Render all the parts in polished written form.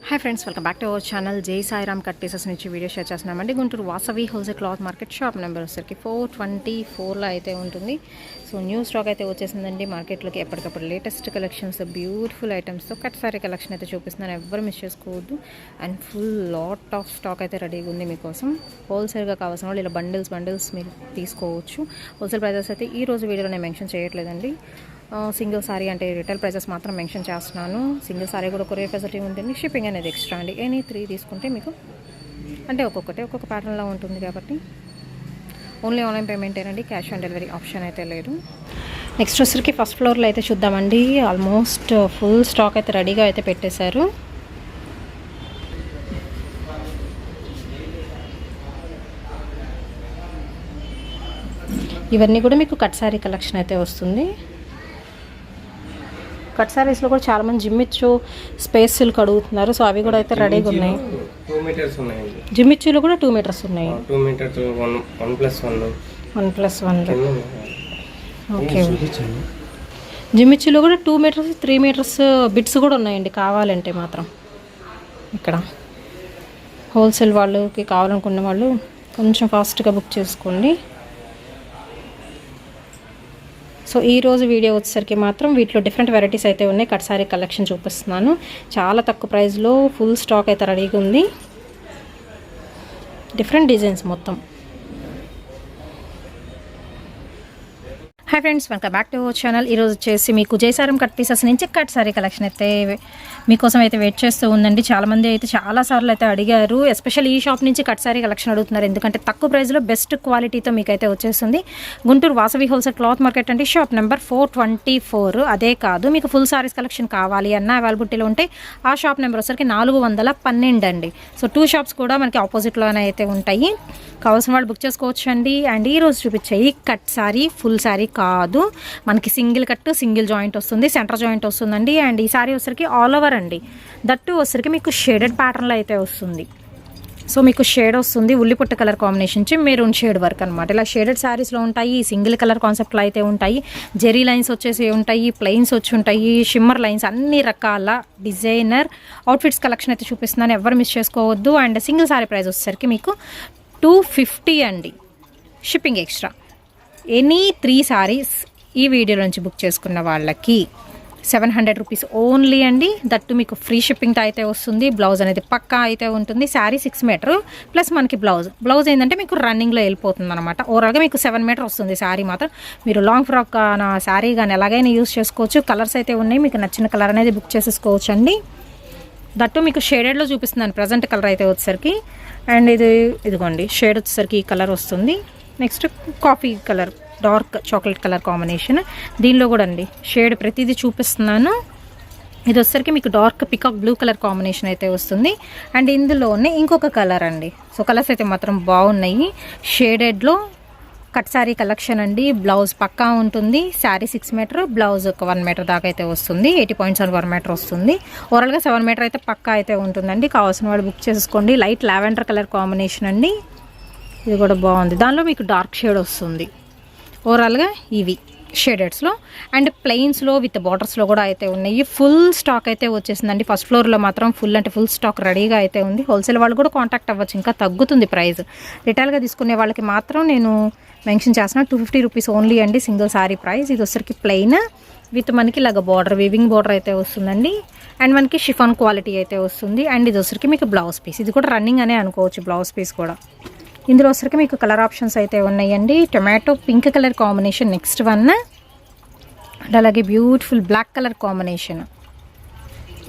Hi friends, welcome back to our channel. జై Sairam cut pieces నుంచి video share చేస్తున్నామండి. Guntur Vasavi wholesale cloth market shop number వచ్చేసరికి 424లో అయితే ఉంటుంది. సో న్యూ స్టాక్ అయితే వచ్చేసిందండి మార్కెట్లోకి. ఎప్పటికప్పుడు లేటెస్ట్ కలెక్షన్స్, బ్యూటిఫుల్ ఐటమ్స్తో కట్ సారీ కలెక్షన్ అయితే చూపిస్తున్నాను. ఎవ్వరు మిస్ చేసుకోవద్దు. And full lot of stock అయితే రెడీగా ఉంది మీకోసం. హోల్సేల్గా కావాల్సిన వాళ్ళు ఇలా బండిల్స్ మీరు తీసుకోవచ్చు. హోల్సేల్ ప్రైజెస్ అయితే ఈ రోజు వీడియోలో నేను మెన్షన్ చేయట్లేదండి. సింగిల్ సారీ అంటే రిటైల్ ప్రైజెస్ మాత్రం మెన్షన్ చేస్తున్నాను. సింగిల్ సారీ కూడా కొరియర్ ఫెసిలిటీ ఉంటుంది. షిప్పింగ్ అనేది ఎక్స్ట్రా అండి. ఎనీ 3 తీసుకుంటే మీకు అంటే ఒక్కొక్క ప్యాటర్న్లో ఉంటుంది కాబట్టి ఓన్లీ ఆన్లైన్ పేమెంట్ ఏనండి. క్యాష్ ఆన్ డెలివరీ ఆప్షన్ అయితే లేదు. నెక్స్ట్ వచ్చరికి ఫస్ట్ ఫ్లోర్లో అయితే చూద్దామండి. ఆల్మోస్ట్ ఫుల్ స్టాక్ అయితే రెడీగా అయితే పెట్టేశారు. ఇవన్నీ కూడా మీకు కట్ సారీ కలెక్షన్ అయితే వస్తుంది. కట్ సారీస్లో కూడా చాలామంది జిమ్మిచ్చు స్పేస్లు అడుగుతున్నారు. సో అవి కూడా అయితే రెడీగా ఉన్నాయి. 2 మీటర్స్ ఉన్నాయి. జిమ్మిచ్చులు కూడా 2 మీటర్స్ ఉన్నాయి. 2 మీటర్స్ 1+1 ఓకే. జిమ్మిచ్చులో కూడా 2 మీటర్స్ 3 మీటర్స్ బిట్స్ కూడా ఉన్నాయండి. కావాలంటే మాత్రం ఇక్కడ హోల్సేల్ వాళ్ళకి కావాలనుకున్న వాళ్ళు కొంచెం ఫాస్ట్గా బుక్ చేసుకోండి. సో ఈరోజు వీడియో వచ్చేసరికి మాత్రం వీటిలో డిఫరెంట్ వెరైటీస్ అయితే ఉన్నాయి. కట్ సారీ కలెక్షన్ చూపిస్తున్నాను. చాలా తక్కువ ప్రైస్లో ఫుల్ స్టాక్ అయితే రెడీగా ఉంది. డిఫరెంట్ డిజైన్స్ మొత్తం. Hi friends, welcome back to our channel. ఈరోజు వచ్చేసి మీకు జైసారం కట్ పీసెస్ నుంచి కట్ సారీ కలెక్షన్ అయితే మీకోసం అయితే వెయిట్ చేస్తూ ఉందండి. చాలామంది అయితే చాలాసార్లు అయితే అడిగారు. ఎస్పెషల్ ఈ షాప్ నుంచి కట్ సారీ కలెక్షన్ అడుగుతున్నారు. ఎందుకంటే తక్కువ ప్రైస్లో బెస్ట్ క్వాలిటీతో మీకు అయితే వచ్చేస్తుంది. Guntur Vasavi wholesale cloth market అంటే షాప్ నెంబర్ 424. అదే కాదు, మీకు ఫుల్ సారీస్ కలెక్షన్ కావాలి అన్న అవైలబిలిటీలో ఉంటే ఆ షాప్ నెంబర్ వచ్చరికి 412 అండి. సో 2 షాప్స్ కూడా మనకి ఆపోజిట్లోనే అయితే ఉంటాయి. కావాల్సిన వాళ్ళు బుక్ చేసుకోవచ్చు అండి. అండ్ ఈరోజు చూపించే ఈ కట్ సారీ ఫుల్ సారీ కాదు, మనకి సింగిల్ కట్ సింగిల్ జాయింట్ వస్తుంది, సెంటర్ జాయింట్ వస్తుందండి. అండ్ ఈ సారీ వచ్చరికి ఆల్ ఓవర్ అండి. దట్టు వచ్చరికి మీకు షేడెడ్ ప్యాటర్న్లో అయితే వస్తుంది. సో మీకు షేడ్ వస్తుంది, ఉల్లిపుట్ట కలర్ కాంబినేషన్ నుంచి మెరూన్ షేడ్ వర్క్ అనమాట. ఇలా షేడెడ్ శారీస్లో ఉంటాయి. సింగిల్ కలర్ కాన్సెప్ట్లో అయితే ఉంటాయి. జెరీ లైన్స్ వచ్చేసి ఉంటాయి, ప్లెయిన్స్ వచ్చి ఉంటాయి, షిమ్మర్ లైన్స్, అన్ని రకాల డిజైనర్ అవుట్ఫిట్స్ కలెక్షన్ అయితే చూపిస్తున్నాను. ఎవరు మిస్ చేసుకోవద్దు. అండ్ సింగిల్ సారీ ప్రైస్ వచ్చేసరికి మీకు 250 అండి. Shipping extra. ఎనీ 3 సారీస్ ఈ వీడియో నుంచి బుక్ చేసుకున్న వాళ్ళకి 700 రూపీస్ ఓన్లీ అండి. దట్టు మీకు ఫ్రీ షిప్పింగ్తో అయితే వస్తుంది. బ్లౌజ్ అనేది పక్కా అయితే ఉంటుంది. శారీ 6 మీటర్ ప్లస్ మనకి బ్లౌజ్ ఏంటంటే మీకు రన్నింగ్లో వెళ్ళిపోతుంది అనమాట. ఓవరాల్గా మీకు 7 మీటర్ వస్తుంది శారీ మాత్రం. మీరు లాంగ్ ఫ్రాక్ శారీ కానీ ఎలాగైనా యూజ్ చేసుకోవచ్చు. కలర్స్ అయితే ఉన్నాయి. మీకు నచ్చిన కలర్ అనేది బుక్ చేసేసుకోవచ్చు అండి. దట్టు మీకు షేడెడ్లో చూపిస్తున్నాను ప్రజెంట్ కలర్ అయితే వచ్చేసరికి. అండ్ ఇదిగోండి షేడ్ వచ్చేసరికి ఈ కలర్ వస్తుంది. Next coffee colour, dark chocolate colour combination. దీనిలో కూడా అండి షేడ్ ప్రతిదీ చూపిస్తున్నాను. ఇది వచ్చేసరికి మీకు dark peacock blue colour combination అయితే వస్తుంది. అండ్ ఇందులోనే ఇంకొక కలర్ అండి. సో కలర్స్ అయితే మాత్రం బాగున్నాయి. షేడెడ్లో కట్ శారీ కలెక్షన్ అండి. బ్లౌజ్ పక్కా ఉంటుంది. శారీ 6 మీటర్, బ్లౌజ్ ఒక 1 మీటర్ దాకా అయితే వస్తుంది. 80 పాయింట్స్ 1 మీటర్ వస్తుంది. ఓవరాల్గా 7 మీటర్ అయితే పక్కా అయితే ఉంటుందండి. కావాల్సిన వాళ్ళు బుక్ చేసుకోండి. లైట్ లావెండర్ కలర్ కాంబినేషన్ అండి. ఇది కూడా బాగుంది. దానిలో మీకు డార్క్ షేడ్ వస్తుంది. ఓవరాల్గా ఇవి షేడెడ్స్లో. అండ్ ప్లెయిన్స్లో విత్ బార్డర్స్లో కూడా అయితే ఉన్నాయి. ఫుల్ స్టాక్ అయితే వచ్చేసిందండి. ఫస్ట్ ఫ్లోర్లో మాత్రం ఫుల్ స్టాక్ రెడీగా అయితే ఉంది. హోల్సేల్ వాళ్ళు కూడా కాంటాక్ట్ అవ్వచ్చు, ఇంకా తగ్గుతుంది ప్రైస్. రిటైల్గా తీసుకునే వాళ్ళకి మాత్రం నేను మెన్షన్ చేస్తున్నా 250 రూపీస్ ఓన్లీ అండి సింగిల్ సారీ ప్రైస్. ఇది వచ్చరికి ప్లెయిన్ విత్ మనకి ఇలాగ బార్డర్, వీవింగ్ బార్డర్ అయితే వస్తుందండి. అండ్ మనకి షిఫాన్ క్వాలిటీ అయితే వస్తుంది. అండ్ ఇది వచ్చరికి మీకు బ్లౌజ్ పీస్. ఇది కూడా రన్నింగ్ అనే అనుకోవచ్చు బ్లౌజ్ పీస్ కూడా. ఇందులో వచ్చరికి మీకు కలర్ ఆప్షన్స్ అయితే ఉన్నాయండి. Tomato pink colour combination next one. And అలాగే beautiful black colour combination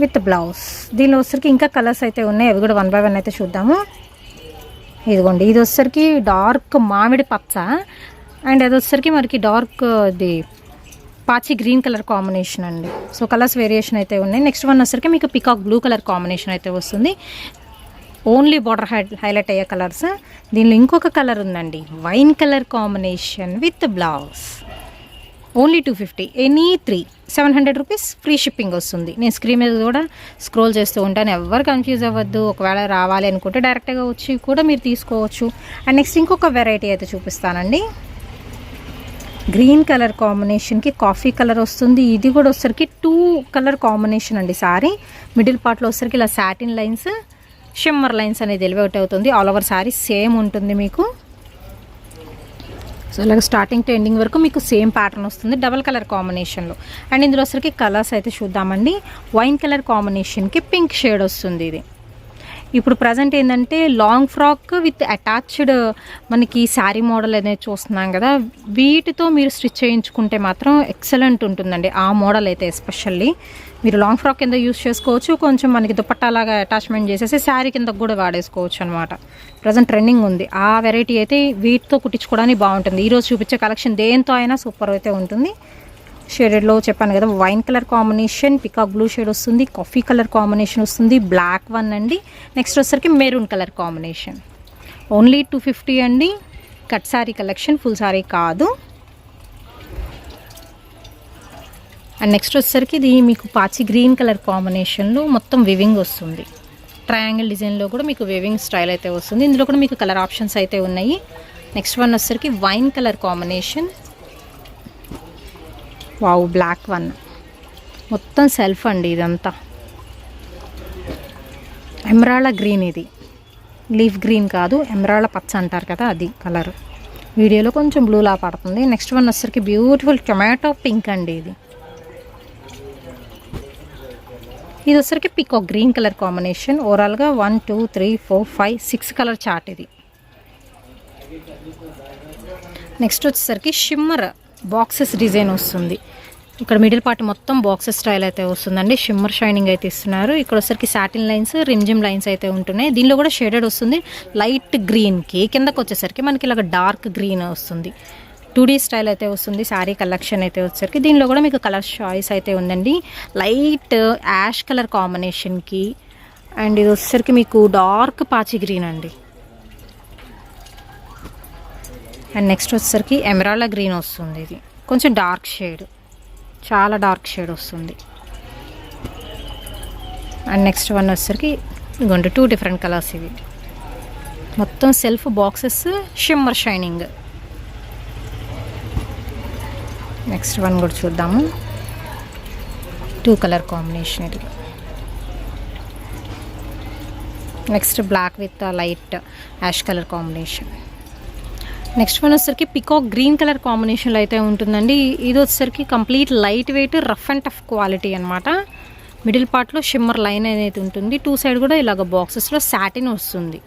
with blouse. దీనిలో వచ్చరికి ఇంకా కలర్స్ అయితే ఉన్నాయి. అవి కూడా 1 బై 1 అయితే చూద్దాము. ఇదిగోండి ఇది వచ్చరికి డార్క్ మామిడి పచ్చ. అండ్ అది వచ్చరికి మనకి డార్క్ ఇది పాచి గ్రీన్ కలర్ కాంబినేషన్ అండి. సో కలర్స్ వేరియేషన్ అయితే ఉన్నాయి. నెక్స్ట్ వన్ వచ్చరికి మీకు పికాక్ బ్లూ కలర్ కాంబినేషన్ అయితే వస్తుంది. ఓన్లీ బార్డర్ హైలైట్ అయ్యే కలర్స్. దీనిలో ఇంకొక కలర్ ఉందండి, wine colour combination with blouse. Only 250. Any 3 700 rupees free shipping వస్తుంది. నేను స్క్రీన్ మీద కూడా స్క్రోల్ చేస్తూ ఉంటాను. ఎవరు కన్ఫ్యూజ్ అవ్వద్దు. ఒకవేళ రావాలి అనుకుంటే డైరెక్ట్గా వచ్చి కూడా మీరు తీసుకోవచ్చు. అండ్ నెక్స్ట్ ఇంకొక వెరైటీ అయితే చూపిస్తానండి. గ్రీన్ కలర్ కాంబినేషన్కి కాఫీ కలర్ వస్తుంది. ఇది కూడా వచ్చరికి 2 కలర్ కాంబినేషన్ అండి. సారీ మిడిల్ పార్ట్లో వచ్చరికి ఇలా సాటిన్ లైన్స్, షిమ్మర్ లైన్స్ అనేది ఎలివేట్ అవుతుంది. ఆల్ ఓవర్ సారీ సేమ్ ఉంటుంది మీకు. సో ఇలాగ స్టార్టింగ్ టు ఎండింగ్ వరకు మీకు సేమ్ ప్యాటర్న్ వస్తుంది డబల్ కలర్ కాంబినేషన్లో. అండ్ ఇందులో వచ్చరికి కలర్స్ అయితే చూద్దామండి. వైన్ కలర్ కాంబినేషన్కి పింక్ షేడ్ వస్తుంది. ఇది ఇప్పుడు ప్రజెంట్ ఏంటంటే లాంగ్ ఫ్రాక్ విత్ అటాచ్డ్ మనకి శారీ మోడల్ అనేది చూస్తున్నాం కదా, వీటితో మీరు స్టిచ్ చేయించుకుంటే మాత్రం ఎక్సలెంట్ ఉంటుందండి. ఆ మోడల్ అయితే ఎస్పెషల్లీ మీరు లాంగ్ ఫ్రాక్ కింద యూస్ చేసుకోవచ్చు, కొంచెం మనకి దుపట్టాలాగా అటాచ్మెంట్ చేసేసి శారీ కింద కూడా వాడేసుకోవచ్చు అనమాట. ప్రజెంట్ ట్రెండింగ్ ఉంది ఆ వెరైటీ అయితే. వీటితో కుట్టించుకోవడానికి బాగుంటుంది. ఈరోజు చూపించే కలెక్షన్ దేంతో అయినా సూపర్ అయితే ఉంటుంది. షేడెడ్లో చెప్పాను కదా, wine colour combination, peacock blue shade వస్తుంది, కాఫీ కలర్ కాంబినేషన్ వస్తుంది, బ్లాక్ వన్ అండి. నెక్స్ట్ వచ్చేసరికి మెరూన్ కలర్ కాంబినేషన్. ఓన్లీ 250 అండి. Cut sari collection, full sari కాదు. అండ్ నెక్స్ట్ వచ్చేసరికి ఇది మీకు పాచి గ్రీన్ కలర్ కాంబినేషన్లో మొత్తం వివింగ్ వస్తుంది. ట్రయాంగిల్ డిజైన్లో కూడా మీకు వివింగ్ స్టైల్ అయితే వస్తుంది. ఇందులో కూడా మీకు కలర్ ఆప్షన్స్ అయితే ఉన్నాయి. నెక్స్ట్ వన్ వచ్చేసరికి wine colour combination. Wow, black one మొత్తం సెల్ఫ్ అండి. ఇదంతా ఎమరాల్డ్ గ్రీన్, ఇది లీఫ్ గ్రీన్ కాదు, ఎమరాల్డ్ పచ్చ అంటారు కదా అది కలర్. వీడియోలో కొంచెం బ్లూలా పడుతుంది. నెక్స్ట్ వన్ వచ్చేసరికి బ్యూటిఫుల్ టొమాటో పింక్ అండి. ఇది వచ్చేసరికి పికాక్ గ్రీన్ కలర్ కాంబినేషన్. ఓవరాల్గా 1 2 3 4 5 6 కలర్ చార్ట్ ఇది. నెక్స్ట్ వచ్చేసరికి షిమ్మర్ బాక్సెస్ డిజైన్ వస్తుంది. ఇక్కడ మిడిల్ పార్ట్ మొత్తం బాక్సెస్ స్టైల్ అయితే వస్తుందండి. షిమ్మర్ షైనింగ్ అయితే ఇస్తున్నారు. ఇక్కడ వచ్చరికి సాటిన్ లైన్స్, రిమ్జిమ్ లైన్స్ అయితే ఉంటున్నాయి. దీనిలో కూడా షేడెడ్ వస్తుంది లైట్ గ్రీన్కి. కిందకు వచ్చేసరికి మనకి ఇలాగ డార్క్ గ్రీన్ వస్తుంది. 2D స్టైల్ అయితే వస్తుంది శారీ కలెక్షన్ అయితే వచ్చేసరికి. దీనిలో కూడా మీకు కలర్ చాయిస్ అయితే ఉందండి. లైట్ యాష్ కలర్ కాంబినేషన్కి, అండ్ ఇది వచ్చేసరికి మీకు డార్క్ పాచి గ్రీన్ అండి. అండ్ నెక్స్ట్ వచ్చేసరికి ఎమరాల్డ్ గ్రీన్ వస్తుంది. ఇది కొంచెం డార్క్ షేడ్, చాలా డార్క్ షేడ్ వస్తుంది. అండ్ నెక్స్ట్ వన్ వచ్చేసరికి ఇదిగోండి 2 డిఫరెంట్ కలర్స్. ఇవి మొత్తం self boxes, shimmer shining. Next one కూడా చూద్దాము. 2 కలర్ కాంబినేషన్ ఇది. Next black with light ash colour combination. Next one వచ్చేసరికి పికాక్ గ్రీన్ కలర్ కాంబినేషన్లో అయితే ఉంటుందండి. ఇది వచ్చేసరికి complete light weight, rough and tough quality అనమాట. మిడిల్ పార్ట్లో షిమ్మర్ లైన్ అనేది ఉంటుంది. 2 సైడ్ కూడా ఇలాగ బాక్సెస్లో సాటిన్ వస్తుంది.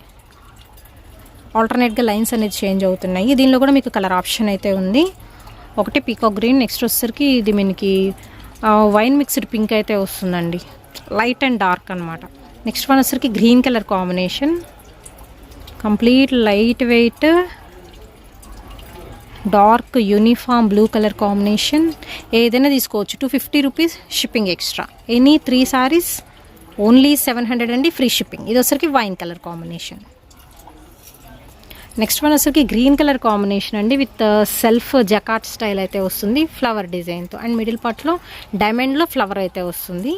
ఆల్టర్నేట్గా లైన్స్ అనేది చేంజ్ అవుతున్నాయి. దీనిలో కూడా మీకు కలర్ ఆప్షన్ అయితే ఉంది. ఒకటి పీకాక్ గ్రీన్, నెక్స్ట్ వచ్చేసరికి ఇది మనకి వైన్ మిక్స్డ్ పింక్ అయితే వస్తుందండి. లైట్ అండ్ డార్క్ అనమాట. నెక్స్ట్ వన్ వచ్చేసరికి green colour combination, complete light weight dark uniform blue colour combination. ఏదైనా తీసుకోవచ్చు. 250 rupees shipping extra. Any 3 saris only 700 అండి, ఫ్రీ షిప్పింగ్. ఇది వచ్చరికి wine colour combination. Next one వచ్చరికి గ్రీన్ కలర్ కాంబినేషన్ అండి, with self జకాట్ style అయితే వస్తుంది ఫ్లవర్ డిజైన్తో. అండ్ మిడిల్ పార్ట్లో డైమండ్లో ఫ్లవర్ అయితే వస్తుంది.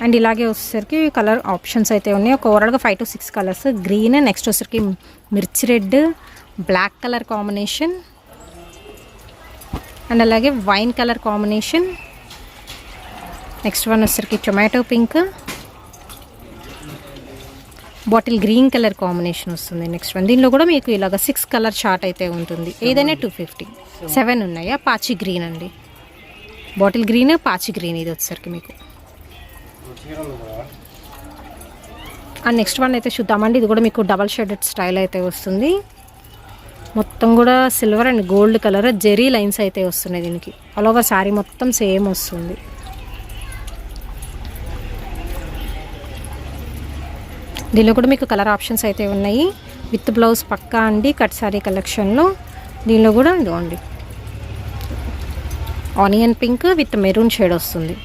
అండ్ ఇలాగే వచ్చేసరికి కలర్ ఆప్షన్స్ అయితే ఉన్నాయి. ఒక ఓవరాల్గా 5 to 6 కలర్స్. గ్రీన్, నెక్స్ట్ వచ్చరికి మిర్చి red, black colour combination, and అలాగే wine colour combination. Next one వచ్చరికి tomato pink, bottle green colour combination వస్తుంది. నెక్స్ట్ వన్ దీనిలో కూడా మీకు ఇలాగ 6 కలర్ చార్ట్ అయితే ఉంటుంది. ఏదైనా 250. 7 ఉన్నాయా? పాచి గ్రీన్ అండి, బాటిల్ గ్రీన్, పాచి గ్రీన్. ఇది వచ్చేసరికి మీకు. అండ్ నెక్స్ట్ వన్ అయితే చూద్దామండి. ఇది కూడా మీకు డబల్ షేడెడ్ స్టైల్ అయితే వస్తుంది. మొత్తం కూడా silver and gold colour zari lines అయితే వస్తున్నాయి. దీనికి ఆల్ ఓవర్ శారీ మొత్తం సేమ్ వస్తుంది. దీనిలో కూడా మీకు కలర్ ఆప్షన్స్ అయితే ఉన్నాయి. విత్ బ్లౌజ్ పక్కా అండి కట్ శారీ కలెక్షన్లో. దీనిలో కూడా ఇదిగోండి onion pink with maroon shade వస్తుంది.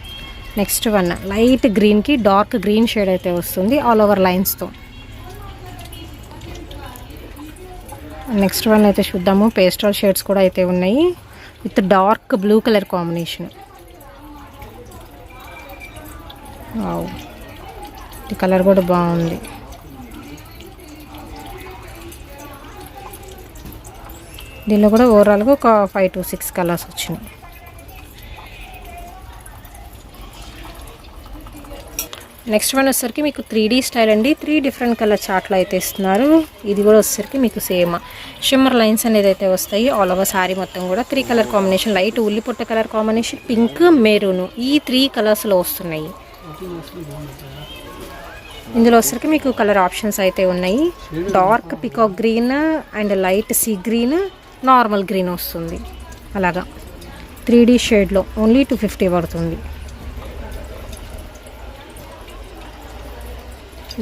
నెక్స్ట్ వన్ లైట్ గ్రీన్కి డార్క్ గ్రీన్ షేడ్ అయితే వస్తుంది ఆల్ ఓవర్ లైన్స్తో. నెక్స్ట్ వన్ అయితే చూద్దాము. పేస్టల్ షేడ్స్ కూడా అయితే ఉన్నాయి with dark blue colour combination. ఈ కలర్ కూడా బాగుంది. దీనిలో కూడా ఓవరాల్గా ఒక 5 to 6 కలర్స్ వచ్చినాయి. నెక్స్ట్ వన్ వచ్చేసరికి మీకు 3D స్టైల్ అండి. 3 డిఫరెంట్ కలర్ చార్ట్లు అయితే ఇస్తున్నారు. ఇది కూడా వచ్చేసరికి మీకు సేమ్ షిమ్మర్ లైన్స్ అనేది అయితే వస్తాయి. ఆల్ ఓవర్ శారీ మొత్తం కూడా 3 కలర్ కాంబినేషన్, లైట్ ఉల్లిపొట్ట కలర్ కాంబినేషన్, పింక్, మెరూన్, ఈ 3 కలర్స్లో వస్తున్నాయి. ఇందులో వచ్చేసరికి మీకు కలర్ ఆప్షన్స్ అయితే ఉన్నాయి. Dark peacock green and light sea green, normal green వస్తుంది. అలాగా 3D షేడ్లో ఓన్లీ 250 పడుతుంది.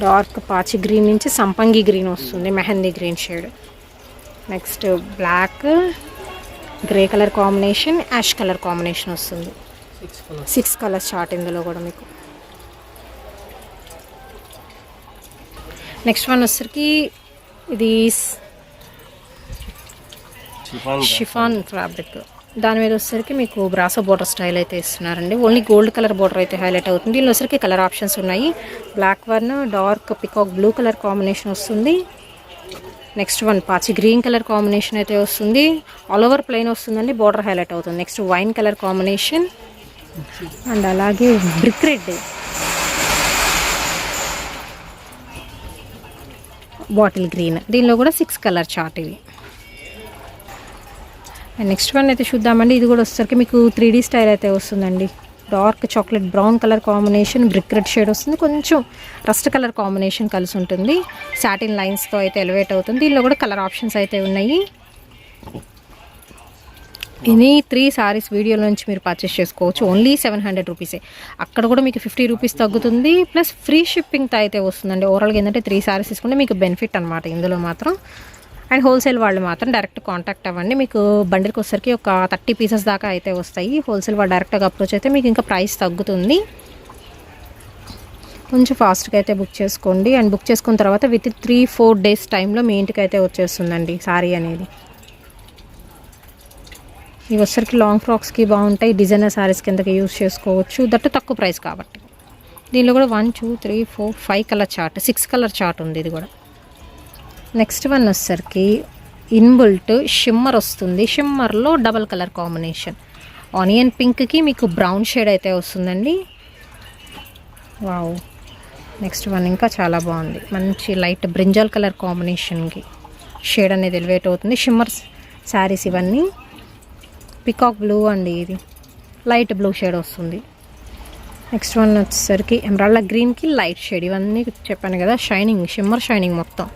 డార్క్ పాచి గ్రీన్ నుంచి సంపంగి గ్రీన్ వస్తుంది, mehndi green shade. Next black, grey colour combination, ash colour combination వస్తుంది. 6 కలర్స్ చార్ట్ ఇందులో కూడా మీకు. నెక్స్ట్ వన్ వచ్చరికి ఇది షిఫాన్ ఫ్యాబ్రిక్. దాని మీద వచ్చేసరికి మీకు బ్రాసో బోర్డర్ స్టైల్ అయితే ఇస్తున్నారండి. ఓన్లీ గోల్డ్ కలర్ బోర్డర్ అయితే హైలైట్ అవుతుంది. దీనిలో వచ్చరికి కలర్ ఆప్షన్స్ ఉన్నాయి. Black one, dark peacock blue colour combination వస్తుంది. నెక్స్ట్ వన్ పాచి గ్రీన్ కలర్ కాంబినేషన్ అయితే వస్తుంది. ఆల్ ఓవర్ ప్లెయిన్ వస్తుందండి, బోర్డర్ హైలైట్ అవుతుంది. Next wine colour combination and అలాగే బ్రిక్ రెడ్, బాటిల్ గ్రీన్. దీనిలో కూడా 6 కలర్ చార్ట్ ఇది. అండ్ నెక్స్ట్ వన్ అయితే చూద్దామండి. ఇది కూడా వచ్చేసరికి మీకు 3D స్టైల్ అయితే వస్తుందండి. Dark chocolate brown colour combination, brick red shade వస్తుంది. కొంచెం రస్ట్ కలర్ కాంబినేషన్ కలిసి ఉంటుంది. సాటిన్ లైన్స్తో అయితే ఎలివేట్ అవుతుంది. దీనిలో కూడా కలర్ ఆప్షన్స్ అయితే ఉన్నాయి. ఎనీ 3 సారీస్ వీడియోలో నుంచి మీరు పర్చేస్ చేసుకోవచ్చు. ఓన్లీ 700 రూపీసే. అక్కడ కూడా మీకు 50 రూపీస్ తగ్గుతుంది. ప్లస్ ఫ్రీ షిప్పింగ్తో అయితే వస్తుందండి. ఓవరాల్గా ఏంటంటే 3 సారీస్ తీసుకుంటే మీకు బెనిఫిట్ అనమాట ఇందులో మాత్రం. అండ్ హోల్సేల్ వాళ్ళు మాత్రం డైరెక్ట్ కాంటాక్ట్ అవ్వండి. మీకు బండిల్కి వచ్చేసరికి ఒక 30 పీసెస్ దాకా అయితే వస్తాయి. హోల్సేల్ వాళ్ళు డైరెక్ట్గా అప్రోచ్ అయితే మీకు ఇంకా ప్రైస్ తగ్గుతుంది. కొంచెం ఫాస్ట్గా అయితే బుక్ చేసుకోండి. అండ్ బుక్ చేసుకున్న తర్వాత విత్ 3-4 డేస్ టైంలో మీ ఇంటికి అయితే వచ్చేస్తుందండి సారీ అనేది. ఇవి వచ్చరికి లాంగ్ ఫ్రాక్స్కి బాగుంటాయి. డిజైనర్ సారీస్ కిందకి యూజ్ చేసుకోవచ్చు. దట్టు తక్కువ ప్రైస్ కాబట్టి. దీనిలో కూడా 1 2 3 4 5 కలర్ చార్ట్, 6 కలర్ చార్ట్ ఉంది ఇది కూడా. నెక్స్ట్ వన్ వచ్చరికి ఇన్బుల్ట్ షిమ్మర్ వస్తుంది. షిమ్మర్లో డబల్ కలర్ కాంబినేషన్, ఆనియన్ పింక్కి మీకు బ్రౌన్ షేడ్ అయితే వస్తుందండి. వావ్. నెక్స్ట్ వన్ ఇంకా చాలా బాగుంది. మంచి లైట్ బ్రింజాల్ కలర్ కాంబినేషన్కి షేడ్ అనేది ఎలివేట్ అవుతుంది. షిమ్మర్ శారీస్ ఇవన్నీ. పికాక్ బ్లూ అండి, ఇది లైట్ బ్లూ షేడ్ వస్తుంది. నెక్స్ట్ వన్ వచ్చేసరికి ఎమరాల్డ్ గ్రీన్కి లైట్ షేడ్. ఇవన్నీ చెప్పాను కదా, షైనింగ్, షిమ్మర్ షైనింగ్ మొత్తం.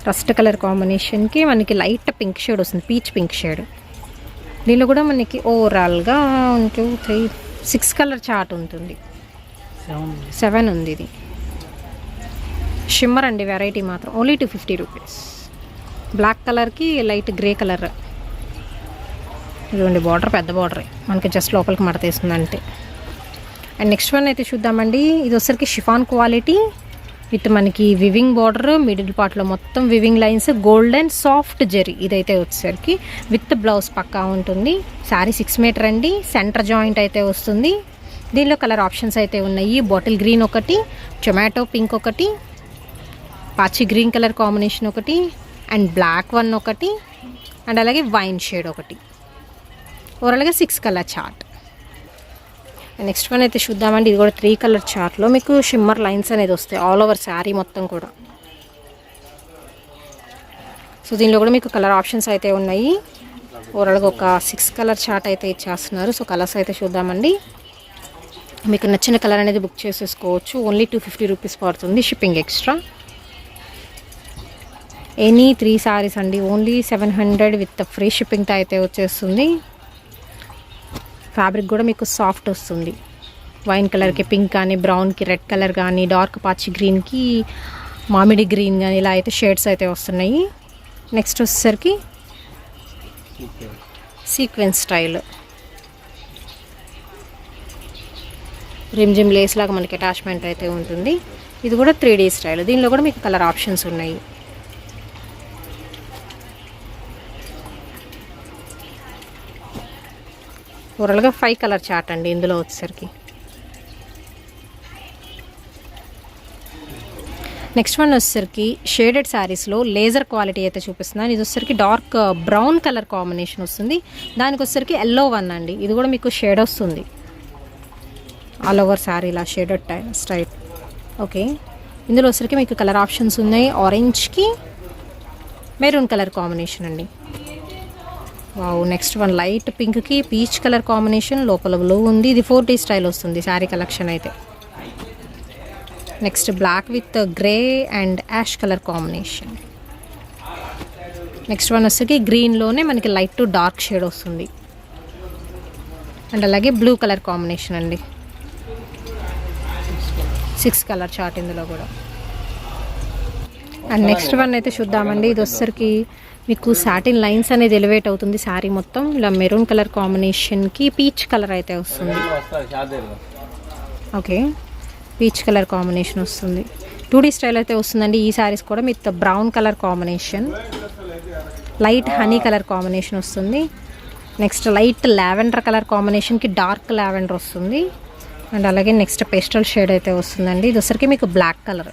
రస్ట్ కలర్ కాంబినేషన్కి మనకి లైట్ పింక్ షేడ్ వస్తుంది, పీచ్ పింక్ షేడ్. దీనిలో కూడా మనకి ఓవరాల్గా 1 2 3 6 కలర్ చార్ట్ ఉంటుంది. 7 ఉంది ఇది. షిమ్మర్ అండి, వెరైటీ మాత్రం ఓన్లీ 250 రూపీస్. బ్లాక్ కలర్కి లైట్ గ్రే కలర్. ఇదిగోండి బార్డర్, పెద్ద బార్డరే, మనకి జస్ట్ లోపలికి మడతేస్తుంది అంతే. అండ్ నెక్స్ట్ వన్ అయితే చూద్దామండి. ఇది వచ్చరికి షిఫాన్ క్వాలిటీ విత్ మనకి వివింగ్ బార్డర్, మిడిల్ పార్ట్లో మొత్తం weaving lines, golden soft zari. ఇదైతే వచ్చేసరికి విత్ బ్లౌజ్ పక్కా ఉంటుంది. శారీ 6 మీటర్ అండి. సెంటర్ జాయింట్ అయితే వస్తుంది. దీనిలో కలర్ ఆప్షన్స్ అయితే ఉన్నాయి. బాటిల్ గ్రీన్ ఒకటి, టొమాటో పింక్ ఒకటి, పాచి గ్రీన్ కలర్ కాంబినేషన్ ఒకటి, అండ్ బ్లాక్ వన్ ఒకటి, అండ్ అలాగే వైన్ షేడ్ ఒకటి. ఓవరాల్గా 6 కలర్ చార్ట్. నెక్స్ట్ వన్ అయితే చూద్దామండి. ఇది కూడా 3 కలర్ చార్ట్లో మీకు షిమ్మర్ లైన్స్ అనేది వస్తాయి ఆల్ ఓవర్ శారీ మొత్తం కూడా. సో దీనిలో కూడా మీకు కలర్ ఆప్షన్స్ అయితే ఉన్నాయి. ఓవరాల్గా ఒక 6 కలర్ చార్ట్ అయితే ఇచ్చేస్తున్నారు. సో కలర్స్ అయితే చూద్దామండి. మీకు నచ్చిన కలర్ అనేది బుక్ చేసేసుకోవచ్చు. ఓన్లీ 250 రూపీస్ పడుతుంది, షిప్పింగ్ ఎక్స్ట్రా. ఎనీ 3 సారీస్ అండి, ఓన్లీ 700 విత్ ఫ్రీ షిప్పింగ్తో అయితే వచ్చేస్తుంది. ఫ్యాబ్రిక్ కూడా మీకు సాఫ్ట్ వస్తుంది. వైన్ కలర్కి పింక్ కానీ, బ్రౌన్కి రెడ్ కలర్ కానీ, డార్క్ పాచి గ్రీన్కి మామిడి గ్రీన్ కానీ, ఇలా అయితే షేడ్స్ అయితే వస్తున్నాయి. నెక్స్ట్ వచ్చేసరికి సీక్వెన్స్ స్టైల్, రిమ్జిమ్ లేస్ లాగా మనకి అటాచ్మెంట్ అయితే ఉంటుంది. ఇది కూడా 3D స్టైల్. దీనిలో కూడా మీకు కలర్ ఆప్షన్స్ ఉన్నాయి. ఓవరాల్గా 5 కలర్ చార్ట్ అండి ఇందులో వచ్చేసరికి. నెక్స్ట్ వన్ వచ్చేసరికి షేడెడ్ శారీస్లో లేజర్ క్వాలిటీ అయితే చూపిస్తున్నాను. ఇది వచ్చేసరికి డార్క్ బ్రౌన్ కలర్ కాంబినేషన్ వస్తుంది. దానికి వచ్చేసరికి ఎల్లో వన్ అండి. ఇది కూడా మీకు షేడ్ వస్తుంది ఆల్ ఓవర్ శారీ ఇలా షేడెడ్ స్టైల్. ఓకే, ఇందులో వచ్చేసరికి మీకు కలర్ ఆప్షన్స్ ఉన్నాయి. ఆరెంజ్కి మెరూన్ కలర్ కాంబినేషన్ అండి. వావ్, నెక్స్ట్ వన్ లైట్ పింక్కి పీచ్ కలర్ కాంబినేషన్, లోపల బ్లూ ఉంది. ఇది 4T స్టైల్ వస్తుంది శారీ కలెక్షన్ అయితే. Next black with grey and ash colour combination. Next one వచ్చేసరికి గ్రీన్లోనే మనకి లైట్ టు డార్క్ షేడ్ వస్తుంది అండ్ అలాగే బ్లూ కలర్ కాంబినేషన్ అండి. 6 కలర్ చార్ట్ ఇందులో కూడా. అండ్ నెక్స్ట్ వన్ అయితే చూద్దామండి. ఇది వచ్చేసరికి మీకు సాటిన్ లైన్స్ అనేది ఎలివేట్ అవుతుంది శారీ మొత్తం. ఇలా మెరూన్ కలర్ కాంబినేషన్కి పీచ్ కలర్ అయితే వస్తుంది. ఓకే, పీచ్ కలర్ కాంబినేషన్ వస్తుంది. 2D స్టైల్ అయితే వస్తుందండి. ఈ శారీస్ కూడా with brown colour combination, light honey colour combination వస్తుంది. నెక్స్ట్ లైట్ లావెండర్ కలర్ కాంబినేషన్కి డార్క్ లావెండర్ వస్తుంది అండ్ అలాగే నెక్స్ట్ పేస్టల్ షేడ్ అయితే వస్తుందండి. ఇది వచ్చరికి మీకు బ్లాక్ కలర్.